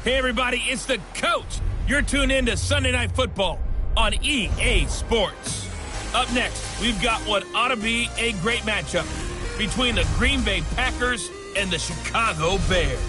Hey, everybody, it's the coach. You're tuned in to Sunday Night Football on EA Sports. Up next, we've got what ought to be a great matchup between the Green Bay Packers and the Chicago Bears.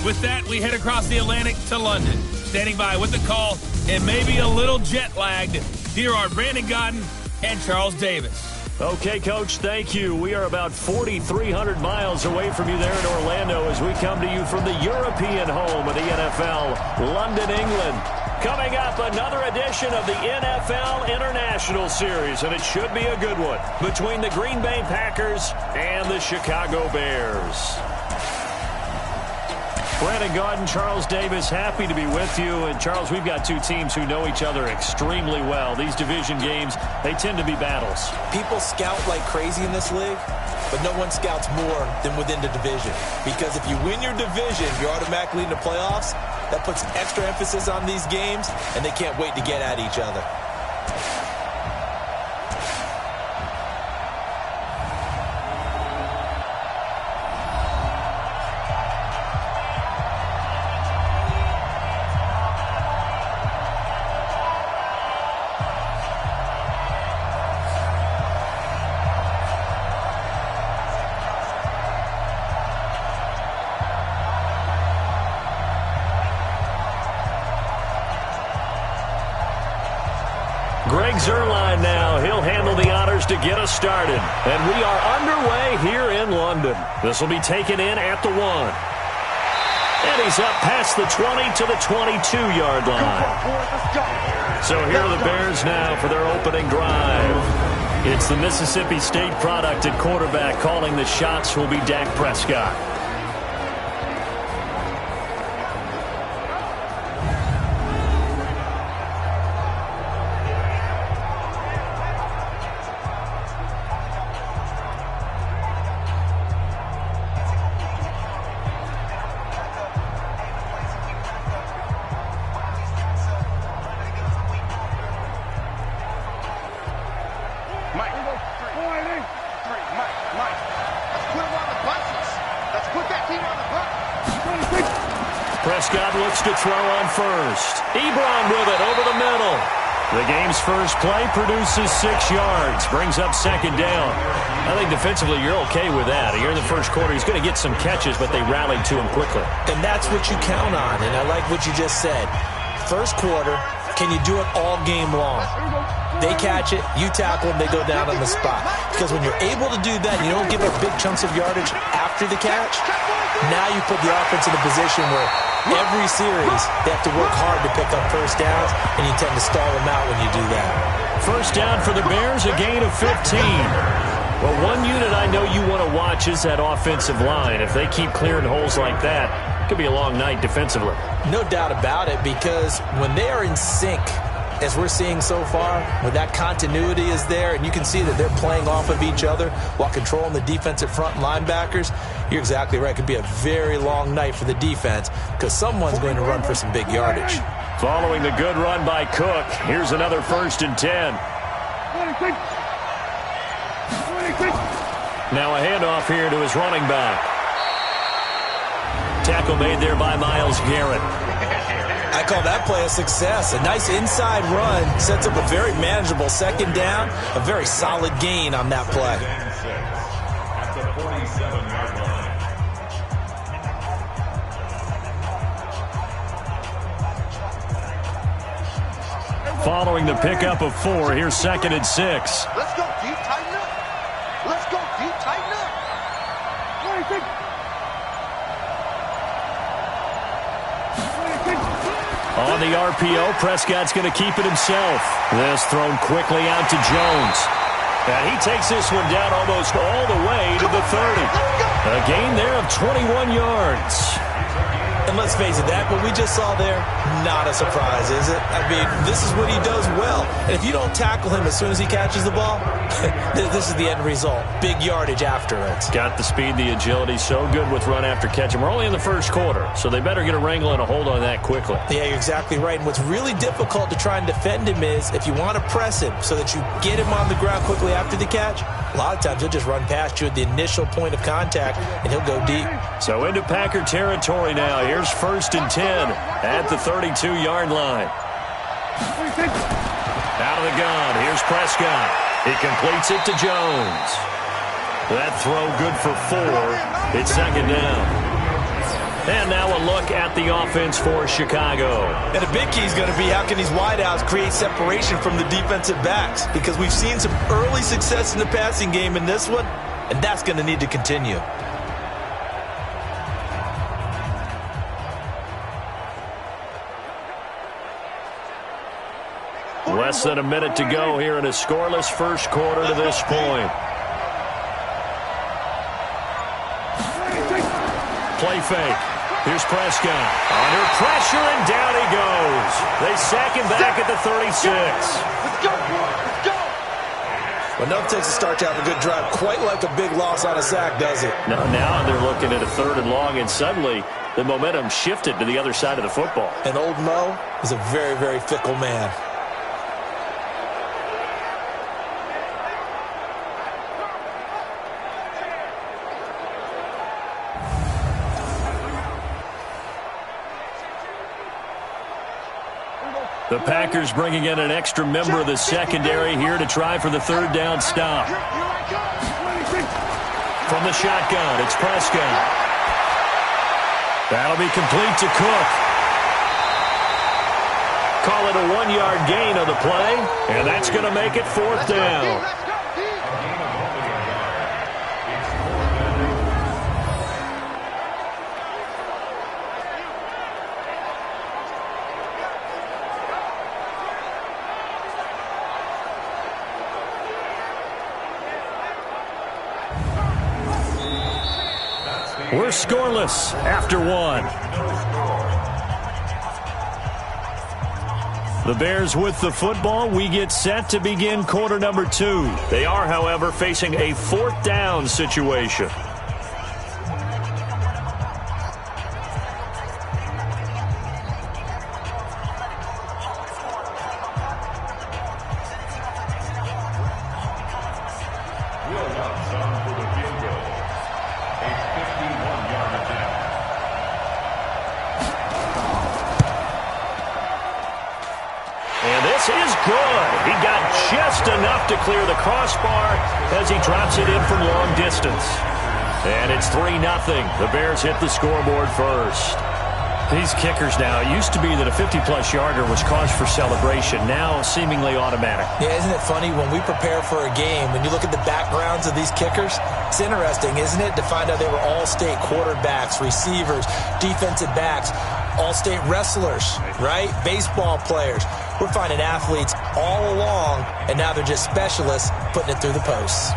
With that, we head across the Atlantic to London. Standing by with the call and maybe a little jet-lagged, here are Brandon Godden and Charles Davis. Okay, Coach, thank you. We are about 4,300 miles away from you there in Orlando as we come to you from the European home of the NFL, London, England. Coming up, another edition of the NFL International Series, and it should be a good one, between the Green Bay Packers and the Chicago Bears. Brandon Godden, Charles Davis, happy to be with you. And, Charles, we've got two teams who know each other extremely well. These division games, they tend to be battles. People scout like crazy in this league, but no one scouts more than within the division. Because if you win your division, you're automatically in the playoffs. That puts extra emphasis on these games, and they can't wait to get at each other. Greg Zuerlein now. He'll handle the honors to get us started. And we are underway here in London. This will be taken in at the 1. And he's up past the 20 to the 22-yard line. So here are the Bears now for their opening drive. It's the Mississippi State product at quarterback. Calling the shots will be Dak Prescott. Prescott looks to throw on first. Ebron with it over the middle. The game's first play produces 6 yards. Brings up second down. I think defensively you're okay with that. Here in the first quarter, he's going to get some catches, but they rallied to him quickly. And that's what you count on, and I like what you just said. First quarter, can you do it all game long? They catch it, you tackle them, they go down on the spot. Because when you're able to do that, you don't give up big chunks of yardage after the catch. Now you put the offense in a position where every series they have to work hard to pick up first downs, and you tend to stall them out when you do that. First down for the Bears, a gain of 15. Well, one unit I know you want to watch is that offensive line. If they keep clearing holes like that, it could be a long night defensively. No doubt about it, because when they are in sync, as we're seeing so far, when that continuity is there, and you can see that they're playing off of each other while controlling the defensive front linebackers, you're exactly right. It could be a very long night for the defense because someone's going to run for some big yardage. Following the good run by Cook, here's another 1st and 10. Now a handoff here to his running back. Tackle made there by Myles Garrett. I call that play a success. A nice inside run sets up a very manageable second down. A very solid gain on that play. At the 47-yard line. Following the pickup of 4, here's 2nd and 6. Let's go deep, tighten up. Let's go deep, tighten up. On the RPO, Prescott's going to keep it himself. This thrown quickly out to Jones. And he takes this one down almost all the way to the 30. A gain there of 21 yards. And let's face it, that what we just saw there, not a surprise, is it? I mean, this is what he does well. And if you don't tackle him as soon as he catches the ball, this is the end result. Big yardage after it. Got the speed, the agility, so good with run after catch. And we're only in the first quarter, so they better get a wrangle and a hold on that quickly. Yeah, you're exactly right. And what's really difficult to try and defend him is if you want to press him so that you get him on the ground quickly after the catch, a lot of times he'll just run past you at the initial point of contact, and he'll go deep. So into Packer territory now. Here Bears 1st and 10 at the 32-yard line. Out of the gun. Here's Prescott. He completes it to Jones. That throw good for 4. It's 2nd down. And now a look at the offense for Chicago. And a big key is going to be how can these wideouts create separation from the defensive backs, because we've seen some early success in the passing game in this one, and that's going to need to continue. Less than a minute to go here in a scoreless first quarter to this point. Play fake. Here's Prescott. Under pressure, and down he goes. They sack him back at the 36. Let's go, let's go. Well, enough takes to start to have a good drive. Quite like a big loss on a sack, does it? Now they're looking at a 3rd and long, and suddenly the momentum shifted to the other side of the football. And old Mo is a very, very fickle man. The Packers bringing in an extra member of the secondary here to try for the 3rd down stop. From the shotgun, it's Prescott. That'll be complete to Cook. Call it a 1-yard gain on the play, and that's going to make it 4th down. We're scoreless after 1. The Bears with the football. We get set to begin quarter number 2. They are, however, facing a 4th down situation. Enough to clear the crossbar as he drops it in from long distance. And it's 3-0. The Bears hit the scoreboard first. These kickers now, it used to be that a 50-plus yarder was cause for celebration. Now seemingly automatic. Yeah, isn't it funny when we prepare for a game, when you look at the backgrounds of these kickers, it's interesting, isn't it, to find out they were all-state quarterbacks, receivers, defensive backs, all-state wrestlers, right? Baseball players. We're finding athletes all along, and now they're just specialists putting it through the posts.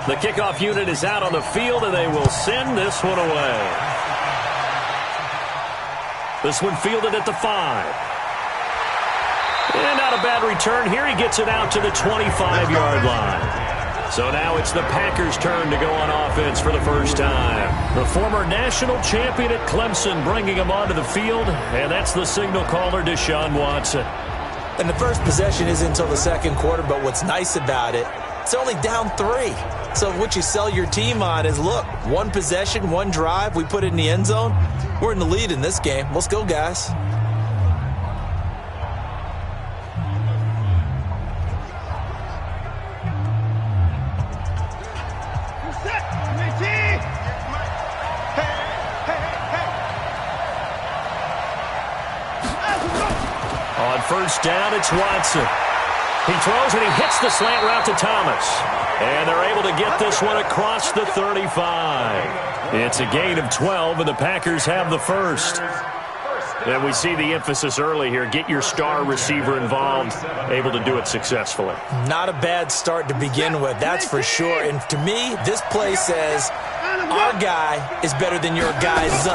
The kickoff unit is out on the field, and they will send this one away. This one fielded at the 5. And not a bad return here. He gets it out to the 25-yard line. So now it's the Packers' turn to go on offense for the first time. The former national champion at Clemson bringing him onto the field, and that's the signal caller, Deshaun Watson. And the first possession isn't until the 2nd quarter, but what's nice about it, it's only down 3. So what you sell your team on is, look, 1 possession, 1 drive, we put it in the end zone. We're in the lead in this game. Let's go, guys. On first down, it's Watson. He throws and he hits the slant route to Thomas. And they're able to get this one across the 35. It's a gain of 12, and the Packers have the first. And we see the emphasis early here. Get your star receiver involved, able to do it successfully. Not a bad start to begin with, that's for sure. And to me, this play says our guy is better than your guy's.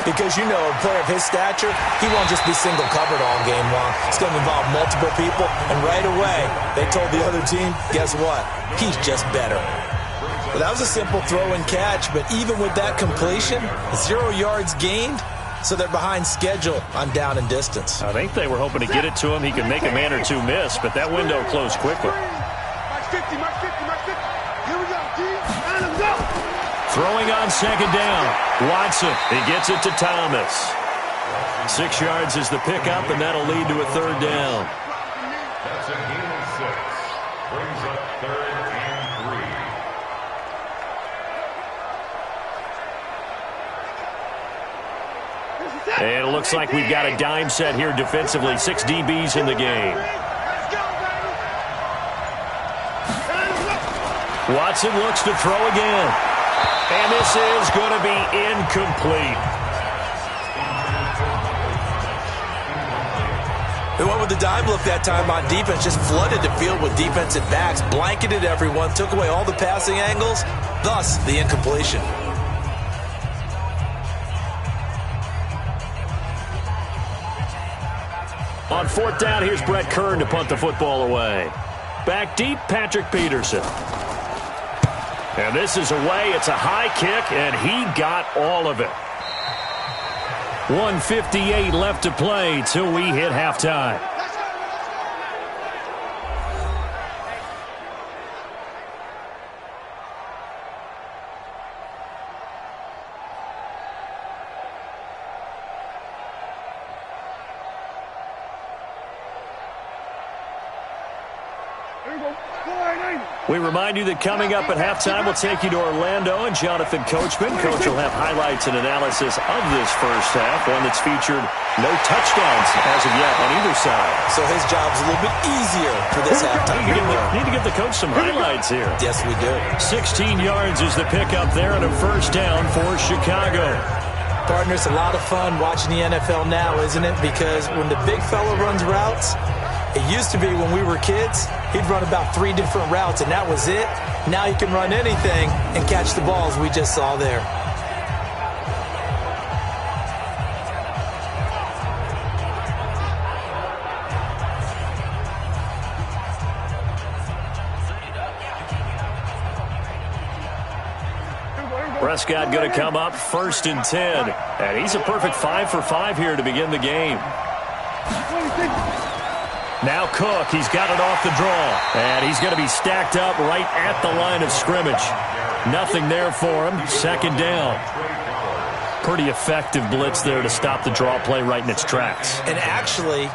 Because, you know, a player of his stature, he won't just be single covered all game long. It's going to involve multiple people. And right away, they told the other team, guess what? He's just better. Well, that was a simple throw and catch, but even with that completion, 0 yards gained, so they're behind schedule on down and distance. I think they were hoping to get it to him. He could make a man or two miss, but that window closed quickly. Mark 50, Mark 50, Mark 50. Here we go, D. And let's go. Throwing on second down. Watson, he gets it to Thomas. 6 yards is the pickup, and that'll lead to a third down. That's a gain of 6. Brings up 3rd and 3. And it looks like we've got a dime set here defensively. 6 DBs in the game. Watson looks to throw again. And this is going to be incomplete. They went with the dime look that time on defense, just flooded the field with defensive backs, blanketed everyone, took away all the passing angles, thus the incompletion. On 4th down, here's Brett Kern to punt the football away. Back deep, Patrick Peterson. And this is away. It's a high kick, and he got all of it. 1:58 left to play till we hit halftime. We remind you that coming up at halftime, we'll take you to Orlando and Jonathan Coachman. Coach will have highlights and analysis of this first half, one that's featured no touchdowns as of yet on either side. So his job's a little bit easier for this halftime. Need to give the coach some highlights here. Yes, we do. 16 yards is the pickup there and a first down for Chicago. Partner, it's a lot of fun watching the NFL now, isn't it? Because when the big fella runs routes, it used to be when we were kids, he'd run about 3 different routes, and that was it. Now he can run anything and catch the balls we just saw there. Prescott going to come up 1st and 10. And he's a perfect 5 for 5 here to begin the game. Now Cook, he's got it off the draw. And he's going to be stacked up right at the line of scrimmage. Nothing there for him. 2nd down. Pretty effective blitz there to stop the draw play right in its tracks. And actually,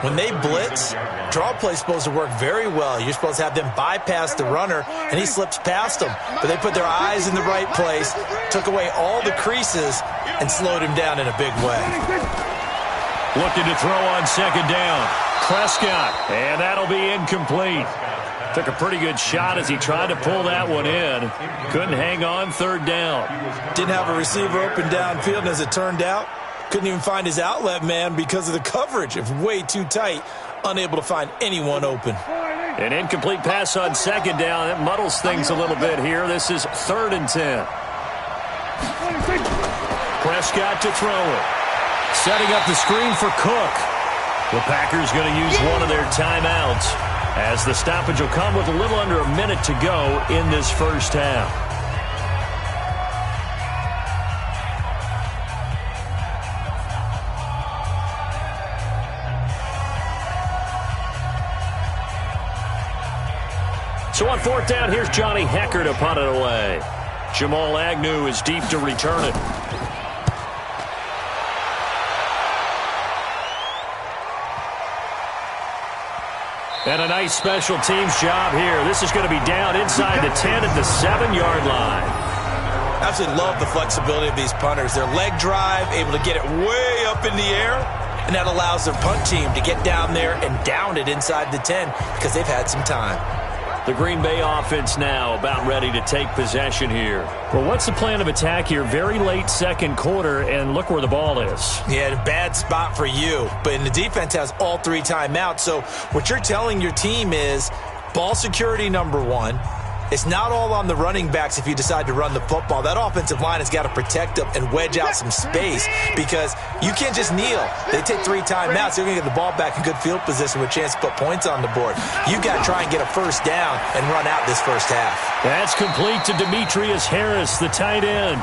when they blitz, draw play is supposed to work very well. You're supposed to have them bypass the runner, and he slips past them. But they put their eyes in the right place, took away all the creases, and slowed him down in a big way. Looking to throw on 2nd down. Prescott, and that'll be incomplete. Took a pretty good shot as he tried to pull that one in. Couldn't hang on 3rd down. Didn't have a receiver open downfield, and as it turned out, couldn't even find his outlet man because of the coverage. It's way too tight, unable to find anyone open. An incomplete pass on 2nd down. That muddles things a little bit here. This is 3rd and 10. Prescott to throw it. Setting up the screen for Cook. The Packers going to use one of their timeouts as the stoppage will come with a little under a minute to go in this first half. So on 4th down, here's Johnny Hecker to punt it away. Jamal Agnew is deep to return it. And a nice special teams job here. This is going to be down inside the 10 at the 7-yard line. Absolutely love the flexibility of these punters. Their leg drive, able to get it way up in the air, and that allows their punt team to get down there and down it inside the 10 because they've had some time. The Green Bay offense now about ready to take possession here. Well, what's the plan of attack here? Very late 2nd quarter, and look where the ball is. Yeah, a bad spot for you. But the defense has all 3 timeouts. So what you're telling your team is ball security number 1. It's not all on the running backs if you decide to run the football. That offensive line has got to protect them and wedge out some space because you can't just kneel. They take 3 timeouts. They're going to get the ball back in good field position with a chance to put points on the board. You've got to try and get a first down and run out this first half. That's complete to Demetrius Harris, the tight end.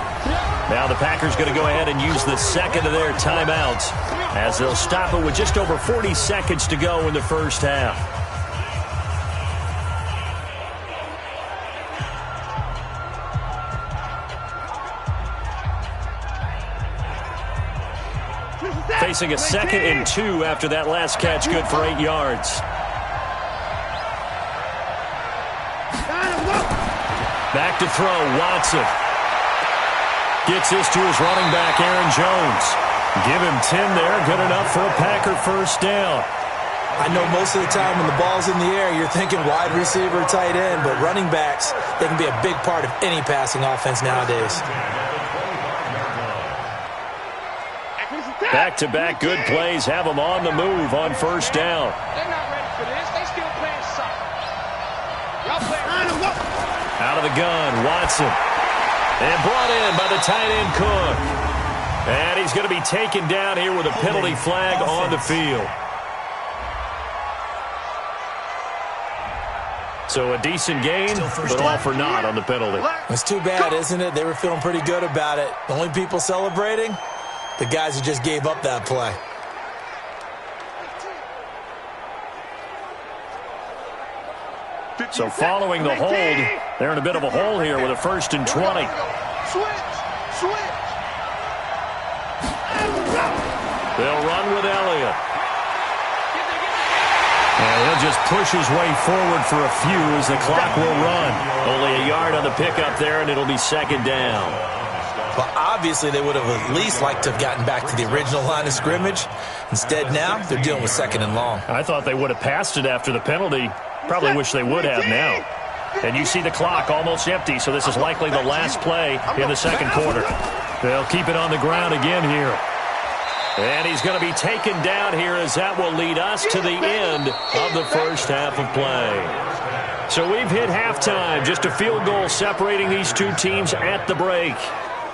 Now the Packers going to go ahead and use the 2nd of their timeouts as they'll stop it with just over 40 seconds to go in the first half. facing a 2nd and 2 after that last catch, good for 8 yards. Back to throw, Watson. Gets this to his running back, Aaron Jones. Give him 10 there, good enough for a Packer first down. I know most of the time when the ball's in the air, you're thinking wide receiver, tight end, but running backs, they can be a big part of any passing offense nowadays. Back-to-back good plays have them on the move on first down. They're not ready for this. They still playing soccer. Y'all playing. Out of the gun, Watson. And brought in by the tight end Cook. And he's going to be taken down here with a penalty flag on the field. So a decent gain, but all for naught on the penalty. It's too bad, isn't it? They were feeling pretty good about it. The only people celebrating, the guys who just gave up that play. So following the hold, they're in a bit of a hole here with a 1st and 20. Switch. They'll run with Elliott. And he'll just push his way forward for a few as the clock will run. Only a yard on the pickup there, and it'll be 2nd down. Well, obviously, they would have at least liked to have gotten back to the original line of scrimmage. Instead, now, they're dealing with 2nd and long. I thought they would have passed it after the penalty. Probably wish they would have now. And you see the clock almost empty, so this is likely the last play in the 2nd quarter. They'll keep it on the ground again here. And he's going to be taken down here as that will lead us to the end of the first half of play. So we've hit halftime, just a field goal separating these two teams at the break.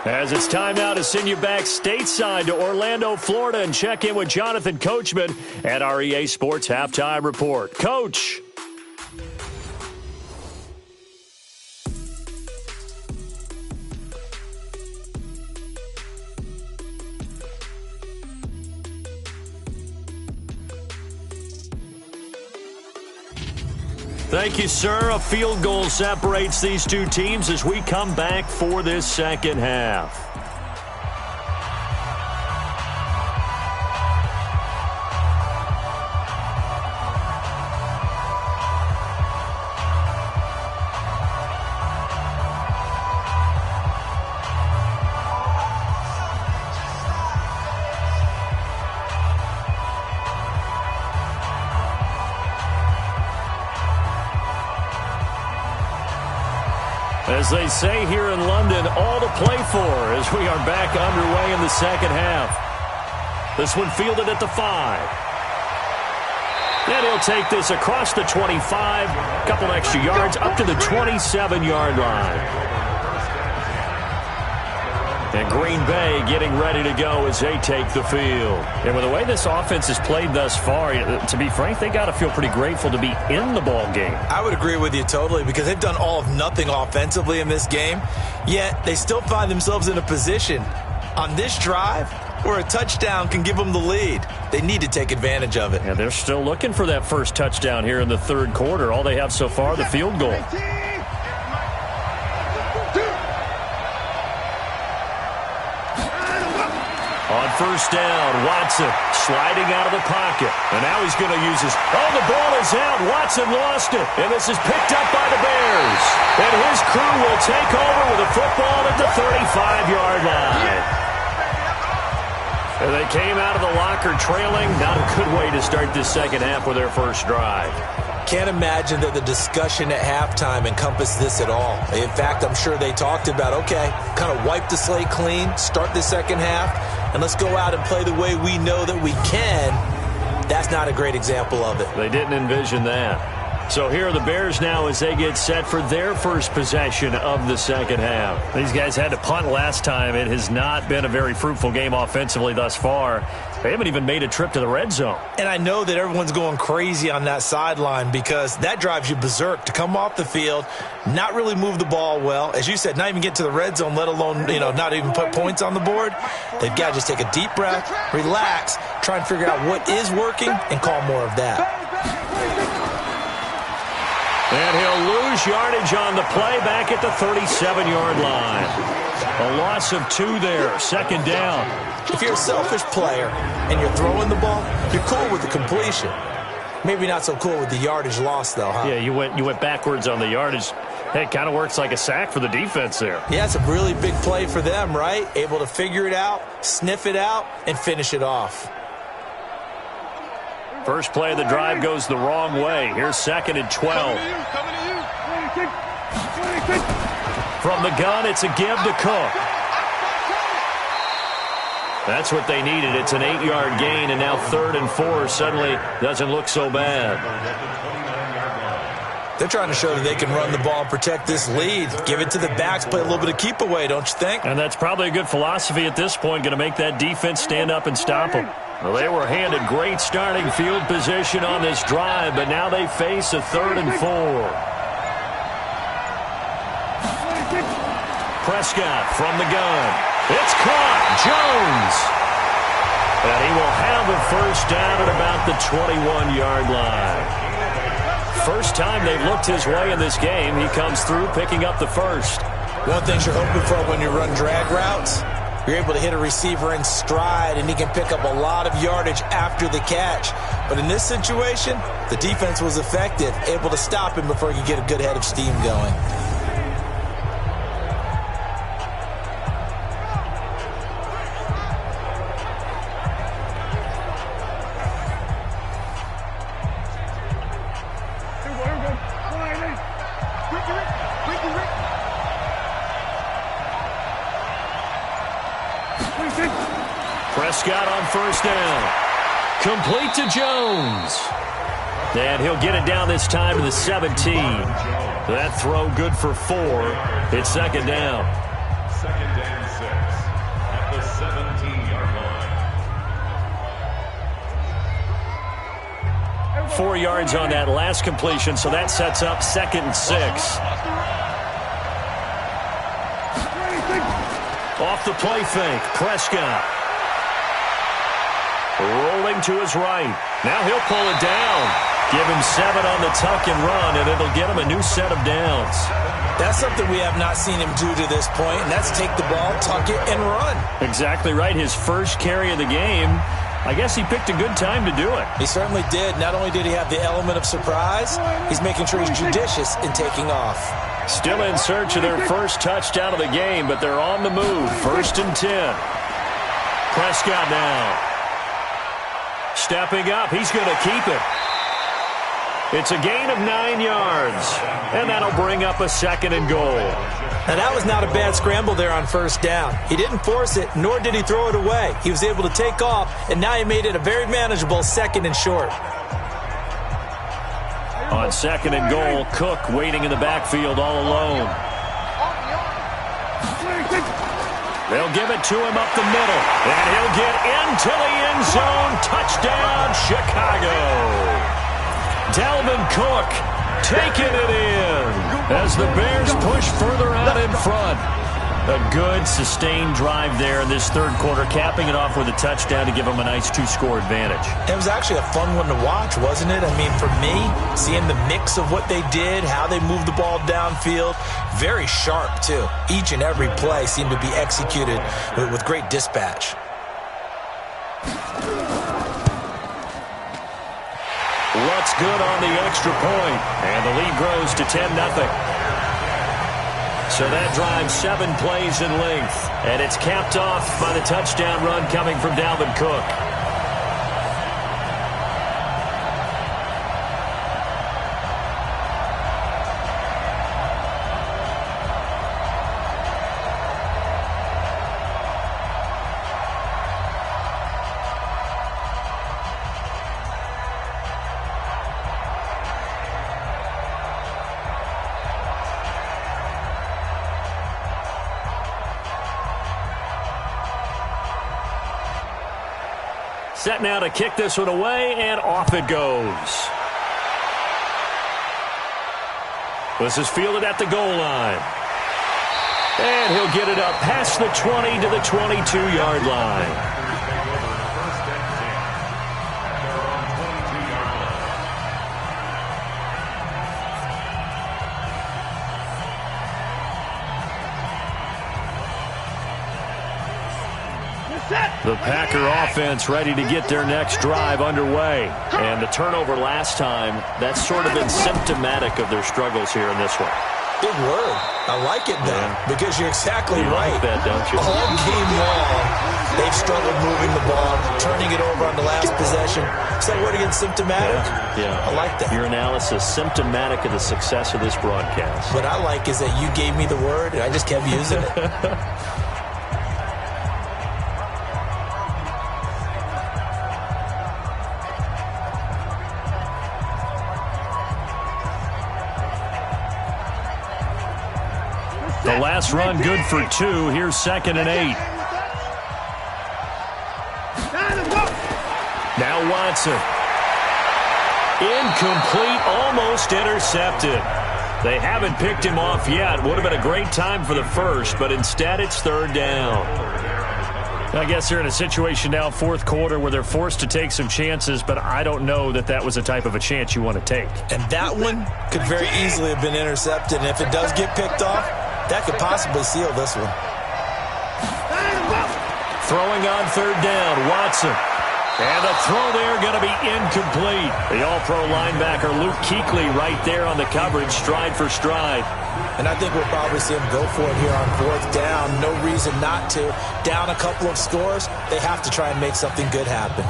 As it's time now to send you back stateside to Orlando, Florida, and check in with Jonathan Coachman at our EA Sports Halftime Report. Coach. Thank you, sir. A field goal separates these two teams as we come back for this second half. As they say here in London, all to play for as we are back underway in the second half. This one fielded at the 5. And he'll take this across the 25, a couple extra yards, up to the 27-yard line. And Green Bay getting ready to go as they take the field. And with the way this offense has played thus far, to be frank, they got to feel pretty grateful to be in the ball game. I would agree with you totally because they've done all of nothing offensively in this game, yet they still find themselves in a position on this drive where a touchdown can give them the lead. They need to take advantage of it. And they're still looking for that first touchdown here in the third quarter. All they have so far, the field goal. On first down, Watson sliding out of the pocket. And now he's going to use his... Oh, the ball is out. Watson lost it. And this is picked up by the Bears. And his crew will take over with a football at the 35-yard line. And they came out of the locker trailing. Not a good way to start this second half with their first drive. Can't imagine that the discussion at halftime encompassed this at all. In fact, I'm sure they talked about, okay, kind of wipe the slate clean, start the second half, and let's go out and play the way we know that we can. That's not a great example of it. They didn't envision that. So here are the Bears now as they get set for their first possession of the second half. These guys had to punt last time. It has not been a very fruitful game offensively thus far. They haven't even made a trip to the red zone. And I know that everyone's going crazy on that sideline because that drives you berserk to come off the field, not really move the ball well. As you said, not even get to the red zone, let alone, not even put points on the board. They've got to just take a deep breath, relax, try and figure out what is working and call more of that. And he'll lose yardage on the play back at the 37-yard line. A loss of 2 there. Second down. If you're a selfish player and you're throwing the ball, you're cool with the completion. Maybe not so cool with the yardage loss, though, huh? Yeah, you went backwards on the yardage. Hey, it kind of works like a sack for the defense there. Yeah, it's a really big play for them, right? Able to figure it out, sniff it out, and finish it off. First play of the drive goes the wrong way. Here's 2nd and 12. From the gun, it's a give to Cook. That's what they needed. It's an 8-yard gain, and now 3rd and 4 suddenly doesn't look so bad. They're trying to show that they can run the ball and protect this lead. Give it to the backs, play a little bit of keep away, don't you think? And that's probably a good philosophy at this point, going to make that defense stand up and stop them. Well, they were handed great starting field position on this drive, but now they face a 3rd and 4. Prescott from the gun. It's caught. Jones. And he will have a first down at about the 21-yard line. First time they've looked his way in this game. He comes through picking up the first. One thing you're hoping for when you run drag routes, you're able to hit a receiver in stride, and he can pick up a lot of yardage after the catch. But in this situation, the defense was effective, able to stop him before he could get a good head of steam going. Prescott on first down. Complete to Jones. And he'll get it down this time to the 17. That throw good for 4. It's 2nd down. 2nd and 6 at the 17-yard line. 4 yards on that last completion, so that sets up 2nd and 6. Off the play fake, Prescott. Rolling to his right. Now he'll pull it down. Give him 7 on the tuck and run, and it'll get him a new set of downs. That's something we have not seen him do to this point, and that's take the ball, tuck it, and run. Exactly right. His first carry of the game. I guess he picked a good time to do it. He certainly did. Not only did he have the element of surprise, he's making sure he's judicious in taking off. Still in search of their first touchdown of the game, but they're on the move. 1st and 10. Prescott now. Stepping up, he's going to keep it. It's a gain of 9 yards, and that'll bring up a 2nd and goal. Now, that was not a bad scramble there on first down. He didn't force it, nor did he throw it away. He was able to take off, and now he made it a very manageable 2nd and short. On 2nd and goal, Cook waiting in the backfield all alone. They'll give it to him up the middle, and he'll get into the end zone. Touchdown, Chicago. Dalvin Cook taking it in as the Bears push further out in front. A good, sustained drive there in this 3rd quarter, capping it off with a touchdown to give them a nice 2-score advantage. It was actually a fun one to watch, wasn't it? I mean, for me, seeing the mix of what they did, how they moved the ball downfield, very sharp, too. Each and every play seemed to be executed with great dispatch. What's good on the extra point, and the lead grows to 10-0. So that drives 7 plays in length, and it's capped off by the touchdown run coming from Dalvin Cook. Set now to kick this one away, and off it goes. This is fielded at the goal line. And he'll get it up past the 20 to the 22-yard line. The Packer offense ready to get their next drive underway. And the turnover last time, that's sort of been symptomatic of their struggles here in this one. Big word. I like it, though, because you're exactly right. Like that, don't you? All game long, they've struggled moving the ball, turning it over on the last possession. Is that word again, symptomatic? Yeah. I like that. Your analysis, symptomatic of the success of this broadcast. What I like is that you gave me the word, and I just kept using it. The last run good for 2. Here's 2nd and 8. Now Watson. Incomplete, almost intercepted. They haven't picked him off yet. Would have been a great time for the first, but instead it's 3rd down. I guess they're in a situation now, 4th quarter, where they're forced to take some chances, but I don't know that that was the type of a chance you want to take. And that one could very easily have been intercepted, and if it does get picked off, that could possibly seal this one. Throwing on 3rd down, Watson. And the throw there going to be incomplete. The all-pro linebacker Luke Kuechly right there on the coverage, stride for stride. And I think we'll probably see him go for it here on 4th down. No reason not to. Down a couple of scores, they have to try and make something good happen.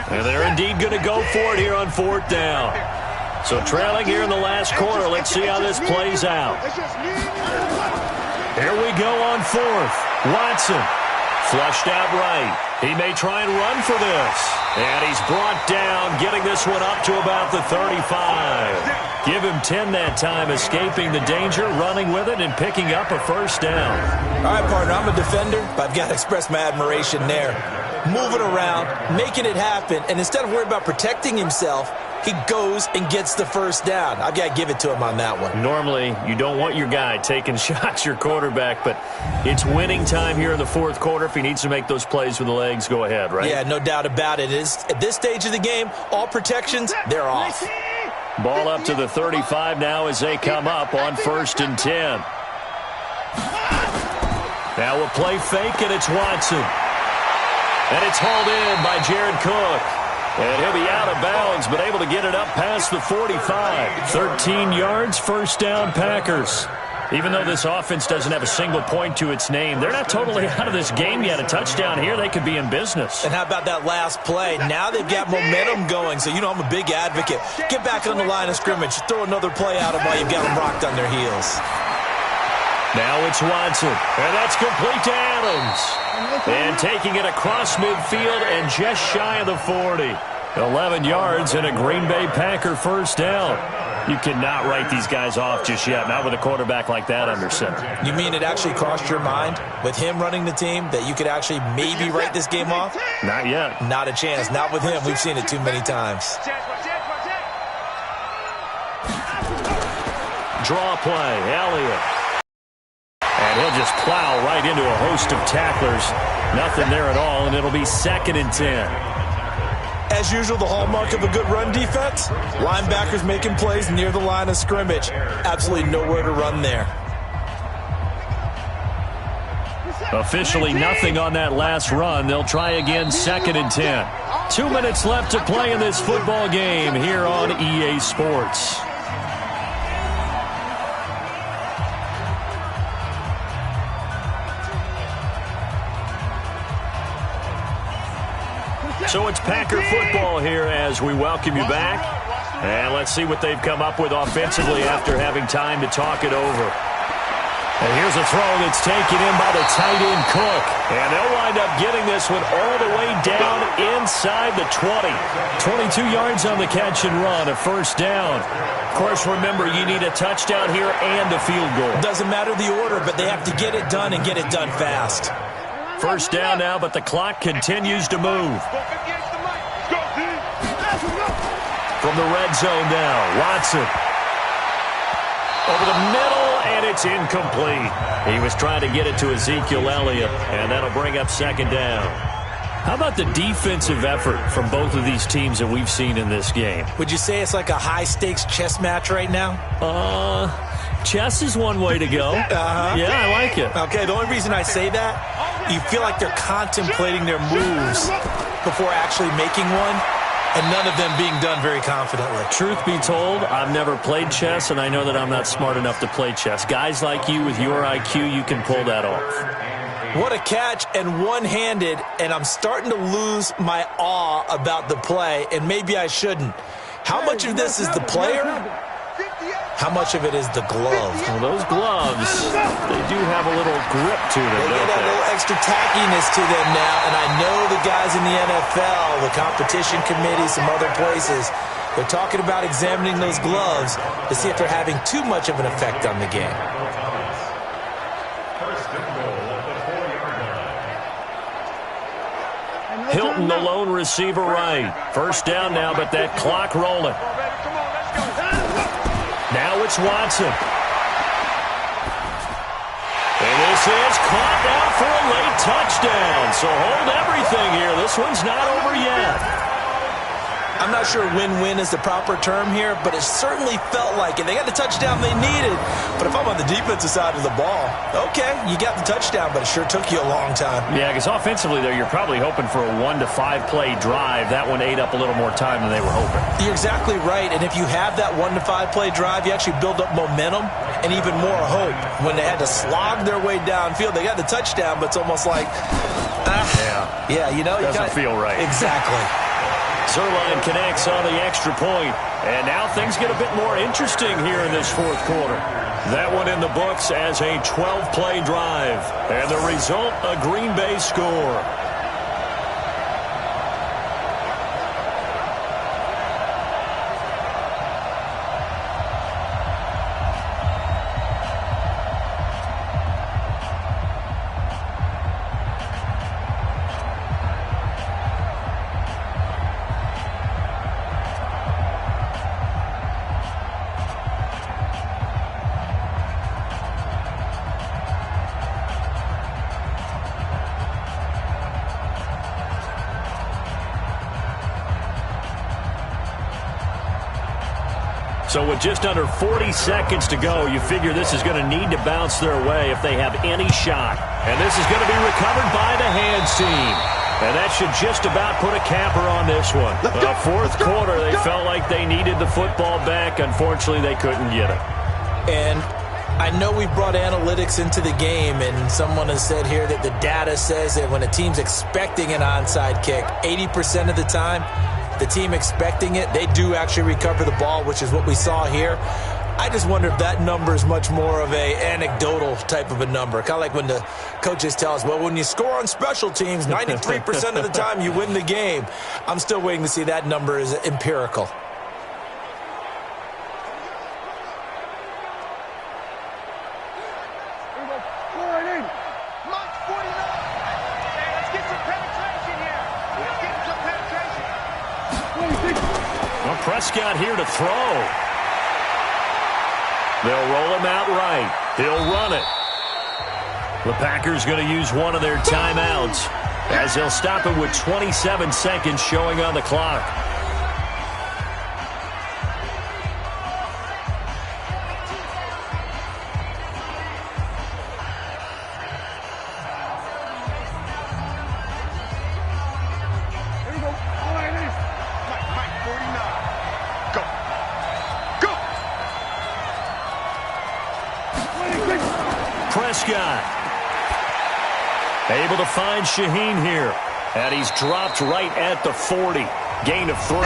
And they're indeed going to go for it here on 4th down. So trailing here in the last quarter. Let's see how this plays out. Here we go on 4th. Watson flushed out right. He may try and run for this. And he's brought down, getting this one up to about the 35. Give him 10 that time, escaping the danger, running with it, and picking up a 1st down. All right, partner, I'm a defender, but I've got to express my admiration there. Moving around, making it happen, and instead of worrying about protecting himself, he goes and gets the 1st down. I've got to give it to him on that one. Normally, you don't want your guy taking shots, your quarterback, but it's winning time here in the 4th quarter. If he needs to make those plays with the legs, go ahead, right? Yeah, no doubt about it. At this stage of the game, all protections, they're off. Ball up to the 35 now as they come up on 1st and 10. Now a play fake, and it's Watson. And it's hauled in by Jared Cook. And he'll be out of bounds, but able to get it up past the 45. 13 yards, 1st down, Packers. Even though this offense doesn't have a single point to its name, they're not totally out of this game yet. A touchdown here, they could be in business. And how about that last play? Now they've got momentum going, so you know I'm a big advocate. Get back on the line of scrimmage. Throw another play out of while you've got them rocked on their heels. Now it's Watson, and that's complete to Adams. And taking it across midfield and just shy of the 40. 11 yards and a Green Bay Packer 1st down. You cannot write these guys off just yet, not with a quarterback like that under center. You mean it actually crossed your mind with him running the team that you could actually maybe write this game off? Not yet. Not a chance. Not with him. We've seen it too many times. Draw play, Elliott. And he'll just plow right into a host of tacklers. Nothing there at all, and it'll be 2nd and 10. As usual, the hallmark of a good run defense, linebackers making plays near the line of scrimmage. Absolutely nowhere to run there. Officially nothing on that last run. They'll try again, 2nd and 10. 2 minutes left to play in this football game here on EA Sports. So it's Packer football here as we welcome you back. And let's see what they've come up with offensively after having time to talk it over. And here's a throw that's taken in by the tight end Cook. And they'll wind up getting this one all the way down inside the 20. 22 yards on the catch and run, a 1st down. Of course, remember, you need a touchdown here and a field goal. Doesn't matter the order, but they have to get it done and get it done fast. 1st down now, but the clock continues to move. From the red zone now, Watson. Over the middle, and it's incomplete. He was trying to get it to Ezekiel Elliott, and that'll bring up 2nd down. How about the defensive effort from both of these teams that we've seen in this game? Would you say it's like a high-stakes chess match right now? Chess is one way to go. Yeah, I like it. Okay, the only reason I say that, you feel like they're contemplating their moves before actually making one, and none of them being done very confidently. Truth be told, I've never played chess, and I know that I'm not smart enough to play chess. Guys like you with your IQ, you can pull that off. What a catch, and one-handed, and I'm starting to lose my awe about the play, and maybe I shouldn't. How much of this is the player? How much of it is the glove? Well, those gloves, they do have a little grip to them, They get a little extra tackiness to them now, and I know the guys in the NFL, the competition committee, some other places, they're talking about examining those gloves to see if they're having too much of an effect on the game. Hilton, the lone receiver right. First down now, but that clock rolling. Now it's Watson. And this is caught now for a late touchdown. So hold everything here. This one's not over yet. I'm not sure win-win is the proper term here, but it certainly felt like it. They got the touchdown they needed. But if I'm on the defensive side of the ball, okay, you got the touchdown, but it sure took you a long time. Yeah, because offensively, though, you're probably hoping for a 1 to 5 play drive. That one ate up a little more time than they were hoping. You're exactly right, and if you have that 1 to 5 play drive, you actually build up momentum and even more hope. When they had to slog their way downfield, they got the touchdown, but it's almost like, yeah, you know, doesn't feel right. Exactly. Zerline connects on the extra point, and now things get a bit more interesting here in this fourth quarter. That one in the books as a 12-play drive, and the result, a Green Bay score. So with just under 40 seconds to go, you figure this is going to need to bounce their way if they have any shot. And this is going to be recovered by the hands team. And that should just about put a capper on this one. Fourth quarter, they felt like they needed the football back. Unfortunately, they couldn't get it. And I know we brought analytics into the game, and someone has said here that the data says that when a team's expecting an onside kick, 80% of the time, the team expecting it, they do actually recover the ball, which is what we saw here. I just wonder if that number is much more of a anecdotal type of a number. Kind of like when the coaches tell us, well, when you score on special teams, 93% of the time you win the game. I'm still waiting to see that number is empirical. Prescott here to throw. They'll roll him out right. He'll run it. The Packers going to use one of their timeouts as they'll stop it with 27 seconds showing on the clock. Prescott able to find Shaheen here, and he's dropped right at the 40. Gain of 3.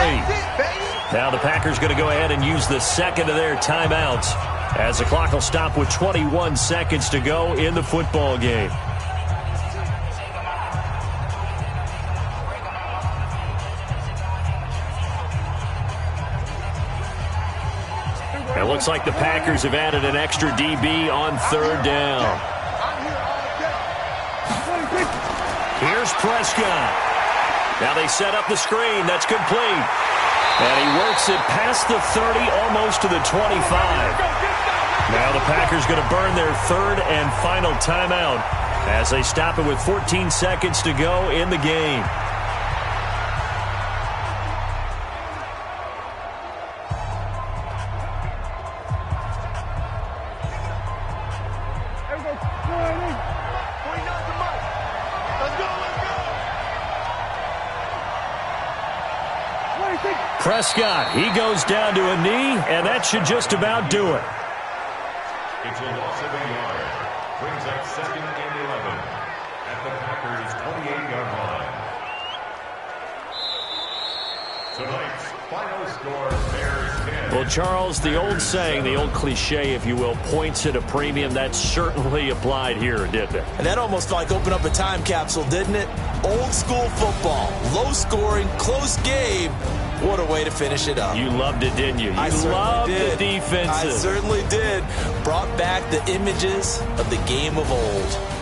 Now the Packers going to go ahead and use the second of their timeouts as the clock will stop with 21 seconds to go in the football game. It looks like the Packers have added an extra DB on third down. Here's Prescott. Now they set up the screen. That's complete. And he works it past the 30, almost to the 25. Now the Packers going to burn their third and final timeout as they stop it with 14 seconds to go in the game. Prescott, he goes down to a knee, and that should just about do it. It's a loss of a yard. Brings up 2nd and 11 at the Packers' 28-yard line. Tonight's final score, Bears 10. Well, Charles, the old saying, the old cliche, if you will, points at a premium, that certainly applied here, didn't it? And that almost like opened up a time capsule, didn't it? Old school football, low scoring, close game. What a way to finish it up. You loved it, didn't you? You loved the defenses. I certainly did. Brought back the images of the game of old.